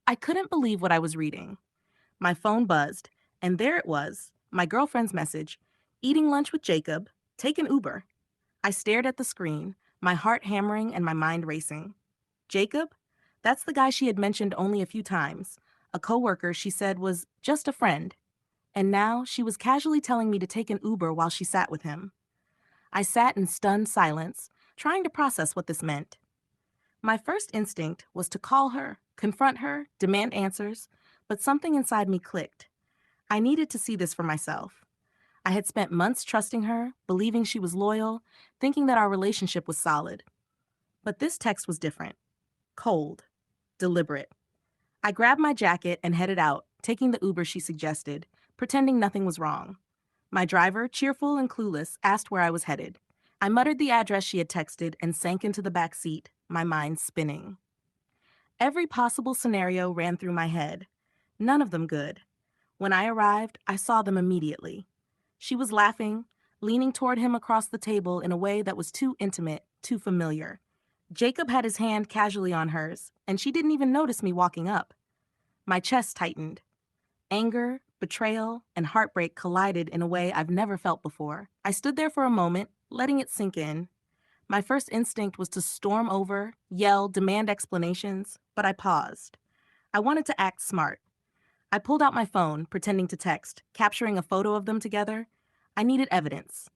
I couldn't believe what I was reading. My phone buzzed, and there it was, my girlfriend's message: eating lunch with Jacob, take an Uber. I stared at the screen, my heart hammering and my mind racing. Jacob? That's the guy she had mentioned only a few times, a coworker she said was just a friend. And now she was casually telling me to take an Uber while she sat with him. I sat in stunned silence, trying to process what this meant. My first instinct was to call her, confront her, demand answers, but something inside me clicked. I needed to see this for myself. I had spent months trusting her, believing she was loyal, thinking that our relationship was solid. But this text was different. Cold. Deliberate. I grabbed my jacket and headed out, taking the Uber she suggested, pretending nothing was wrong. My driver, cheerful and clueless, asked where I was headed. I muttered the address she had texted and sank into the back seat, my mind spinning. Every possible scenario ran through my head. None of them good. When I arrived, I saw them immediately. She was laughing, leaning toward him across the table in a way that was too intimate, too familiar. Jacob had his hand casually on hers, and she didn't even notice me walking up. My chest tightened. Anger, betrayal, and heartbreak collided in a way I've never felt before. I stood there for a moment, letting it sink in. My first instinct was to storm over, yell, demand explanations, but I paused. I wanted to act smart. I pulled out my phone, pretending to text, capturing a photo of them together. I needed evidence,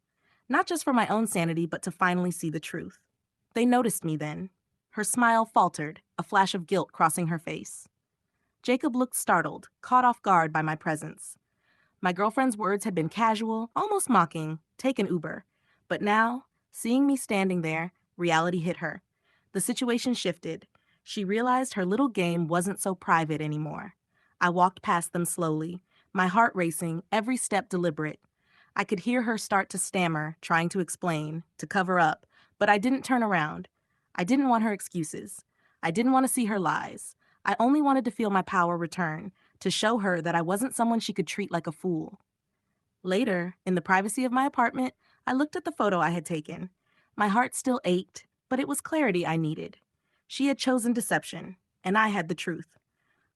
not just for my own sanity, but to finally see the truth. They noticed me then. Her smile faltered, a flash of guilt crossing her face. Jacob looked startled, caught off guard by my presence. My girlfriend's words had been casual, almost mocking, take an Uber. But now, seeing me standing there, reality hit her. The situation shifted. She realized her little game wasn't so private anymore. I walked past them slowly, my heart racing, every step deliberate. I could hear her start to stammer, trying to explain, to cover up, but I didn't turn around. I didn't want her excuses. I didn't want to see her lies. I only wanted to feel my power return, to show her that I wasn't someone she could treat like a fool. Later, in the privacy of my apartment, I looked at the photo I had taken. My heart still ached, but it was clarity I needed. She had chosen deception, and I had the truth.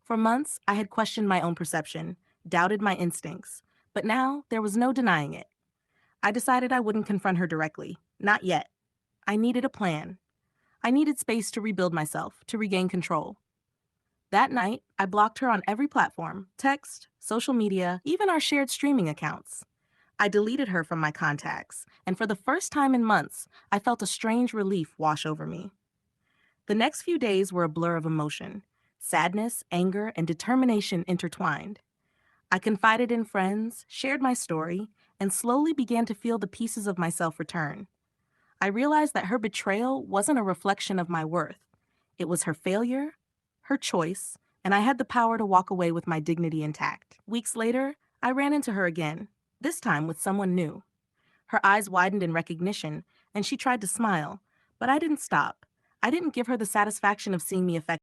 For months, I had questioned my own perception, doubted my instincts, but now there was no denying it. I decided I wouldn't confront her directly. Not yet. I needed a plan. I needed space to rebuild myself, to regain control. That night, I blocked her on every platform: text, social media, even our shared streaming accounts. I deleted her from my contacts, and for the first time in months, I felt a strange relief wash over me. The next few days were a blur of emotion. Sadness, anger, and determination intertwined. I confided in friends, shared my story, and slowly began to feel the pieces of myself return. I realized that her betrayal wasn't a reflection of my worth. It was her failure, her choice, and I had the power to walk away with my dignity intact. Weeks later, I ran into her again, this time with someone new. Her eyes widened in recognition, and she tried to smile, but I didn't stop. I didn't give her the satisfaction of seeing me affect